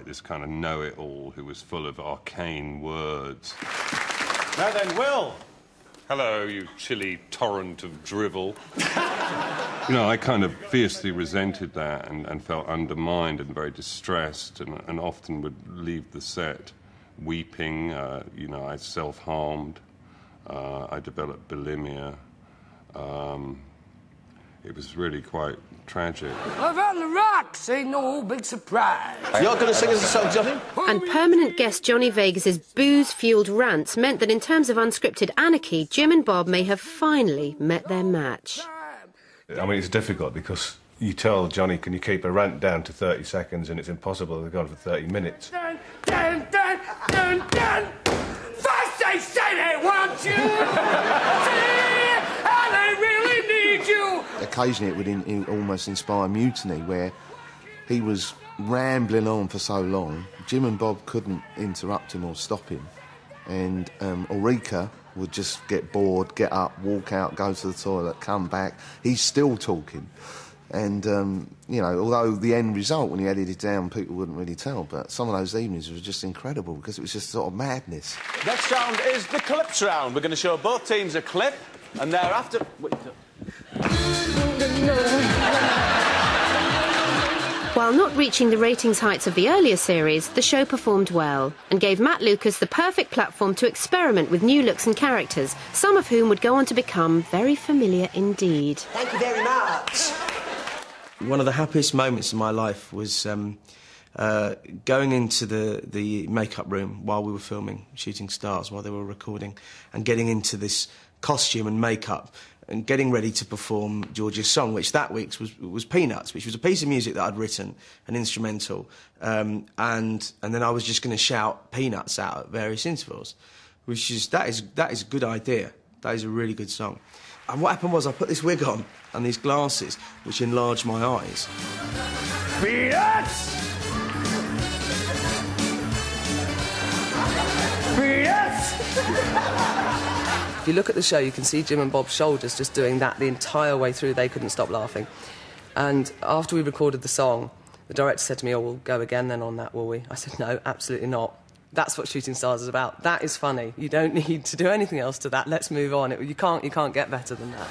this kind of know-it-all who was full of arcane words. Now then, Will! Hello, you chilly torrent of drivel. You know, I kind of fiercely resented that and felt undermined and very distressed and often would leave the set weeping. You know, I self-harmed. I developed bulimia. It was really quite tragic. I've on the rocks, ain't no big surprise. You're going to sing us a song, Johnny? And permanent guest Johnny Vegas's booze-fueled rants meant that in terms of unscripted anarchy, Jim and Bob may have finally met their match. I mean, it's difficult because you tell Johnny, can you keep a rant down to 30 seconds, and it's impossible to go on for 30 minutes. Dun, dun, dun, dun, dun. First they say they want you, and they really need you. Occasionally it would almost inspire mutiny, where he was rambling on for so long, Jim and Bob couldn't interrupt him or stop him. And Ulrika would just get bored, get up, walk out, go to the toilet, come back. He's still talking. And, you know, although the end result, when he edited it down, people wouldn't really tell, but some of those evenings were just incredible because it was just sort of madness. Next round is the clips round. We're going to show both teams a clip, and thereafter... While not reaching the ratings heights of the earlier series, the show performed well and gave Matt Lucas the perfect platform to experiment with new looks and characters, some of whom would go on to become very familiar indeed. Thank you very much. One of the happiest moments in my life was going into the makeup room while we were filming Shooting Stars, while they were recording, and getting into this costume and makeup and getting ready to perform George's song, which that week was Peanuts, which was a piece of music that I'd written, an instrumental, and then I was just going to shout Peanuts out at various intervals, which is that is a good idea. That is a really good song. And what happened was I put this wig on and these glasses, which enlarged my eyes. Peanuts! Peanuts! If you look at the show, you can see Jim and Bob's shoulders just doing that the entire way through. They couldn't stop laughing. And after we recorded the song, the director said to me, "Oh, we'll go again then on that, will we?" I said, "No, absolutely not. That's what Shooting Stars is about. That is funny. You don't need to do anything else to that. Let's move on. You can't get better than that."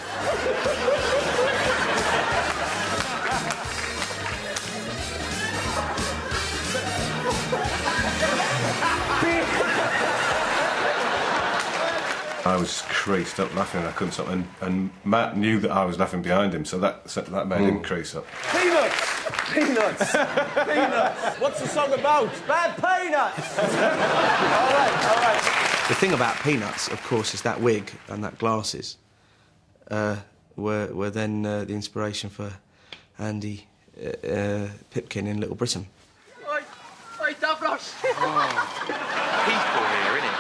I was creased up laughing and I couldn't stop, and Matt knew that I was laughing behind him, so that made him crease up. Peanuts! Peanuts! Peanuts! What's the song about? Bad Peanuts! all right. The thing about Peanuts, of course, is that wig and that glasses were then the inspiration for Andy Pipkin in Little Britain. Oi, Davros! People here, innit?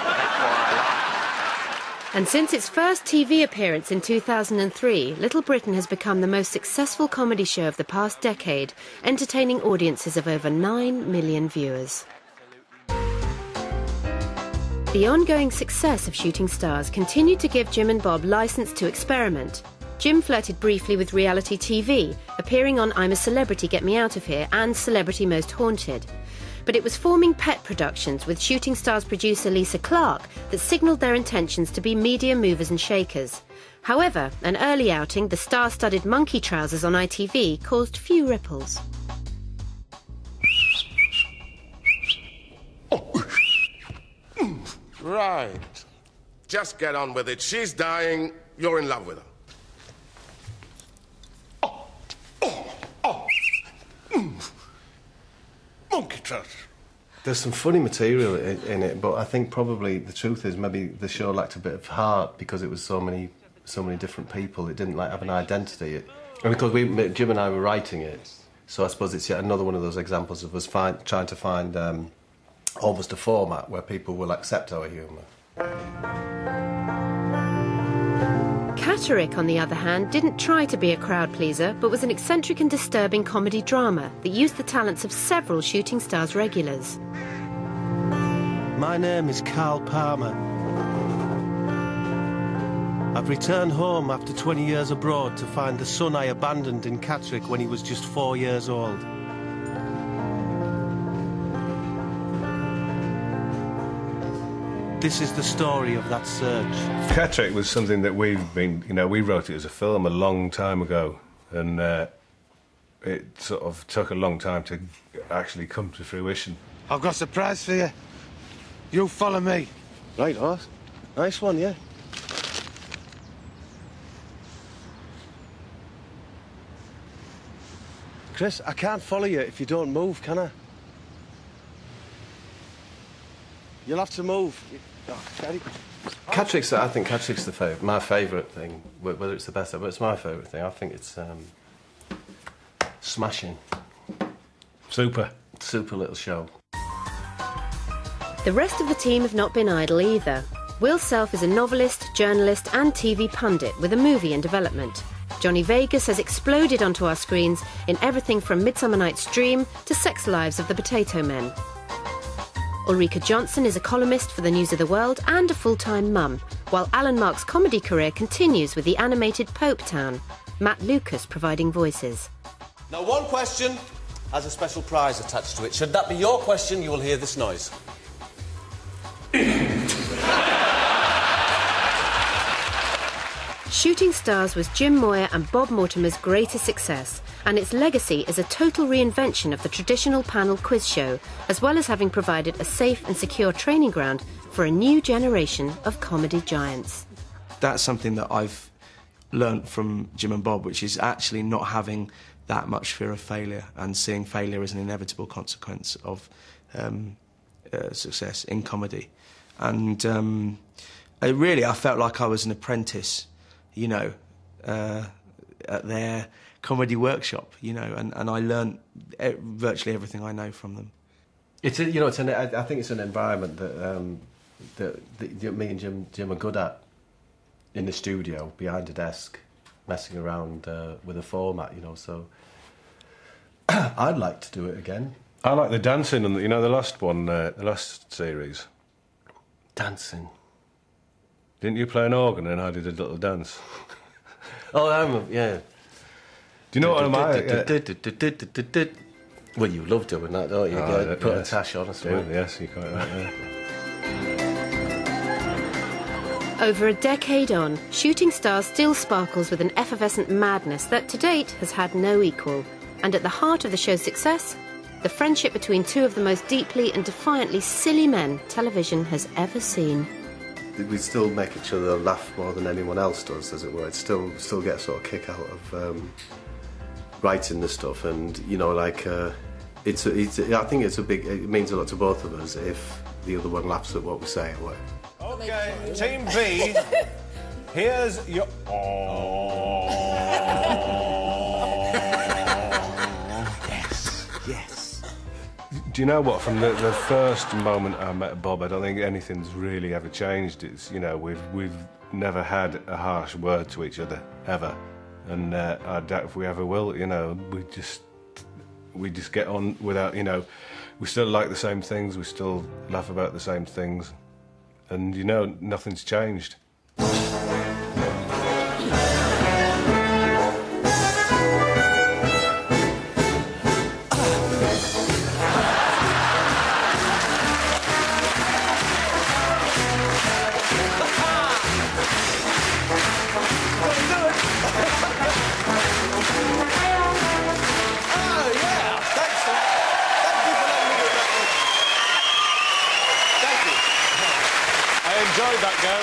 That's what I like. And since its first TV appearance in 2003, Little Britain has become the most successful comedy show of the past decade, entertaining audiences of over 9 million viewers. The ongoing success of Shooting Stars continued to give Jim and Bob license to experiment. Jim flirted briefly with reality TV, appearing on I'm a Celebrity, Get Me Out of Here and Celebrity Most Haunted. But it was forming Pet Productions with Shooting Stars producer Lisa Clark that signalled their intentions to be media movers and shakers. However, an early outing, the star-studded monkey trousers on ITV, caused few ripples. Right. Just get on with it. She's dying. You're in love with her. Monkey trousers. There's some funny material in it, but I think probably the truth is maybe the show lacked a bit of heart because it was so many different people. It didn't have an identity. And because Jim and I were writing it, so I suppose it's yet another one of those examples of us trying to find almost a format where people will accept our humour. Catterick, on the other hand, didn't try to be a crowd pleaser, but was an eccentric and disturbing comedy drama that used the talents of several Shooting Stars regulars. My name is Carl Palmer. I've returned home after 20 years abroad to find the son I abandoned in Catterick when he was just 4 years old. This is the story of that search. Catterick was something that we wrote it as a film a long time ago, and it sort of took a long time to actually come to fruition. I've got a surprise for you. You follow me. Right, horse. Nice one, yeah. Chris, I can't follow you if you don't move, can I? You'll have to move. Oh, Catterick's, I think Catterick's my favourite thing. Whether it's the best, but it's my favourite thing. I think it's smashing. Super little show. The rest of the team have not been idle either. Will Self is a novelist, journalist and TV pundit with a movie in development. Johnny Vegas has exploded onto our screens in everything from Midsummer Night's Dream to Sex Lives of the Potato Men. Ulrika Johnson is a columnist for the News of the World and a full-time mum, while Alan Mark's comedy career continues with the animated Pope Town. Matt Lucas providing voices. Now, one question has a special prize attached to it. Should that be your question, you will hear this noise. Shooting Stars was Jim Moyer and Bob Mortimer's greatest success, and its legacy is a total reinvention of the traditional panel quiz show, as well as having provided a safe and secure training ground for a new generation of comedy giants. That's something that I've learnt from Jim and Bob, which is actually not having that much fear of failure and seeing failure as an inevitable consequence of success in comedy. And I felt like I was an apprentice, you know, at their comedy workshop, you know, and I learnt virtually everything I know from them. I think it's an environment that me and Jim are good at in the studio, behind a desk, messing around with a format, you know, so I'd like to do it again. I like the dancing, and the last one, the last series. Dancing. Didn't you play an organ and I did a little dance? Oh, yeah. Do you know what I'm like? Well, you love doing that, don't you? Put a tash on, I suppose. Yes, you're quite right, yeah. Over a decade on, Shooting Stars still sparkles with an effervescent madness that to date has had no equal. And at the heart of the show's success, the friendship between two of the most deeply and defiantly silly men television has ever seen. We still make each other laugh more than anyone else does, as it were. It still get a sort of kick out of writing the stuff, and you know, like I think it means a lot to both of us if the other one laughs at what we say at work. Okay, Team B, here's your. Yes. Do you know what? From the first moment I met Bob, I don't think anything's really ever changed. It's, you know, we've never had a harsh word to each other ever, and I doubt if we ever will. You know, we just get on without. You know, we still like the same things. We still laugh about the same things, and you know, nothing's changed. Enjoyed that, go.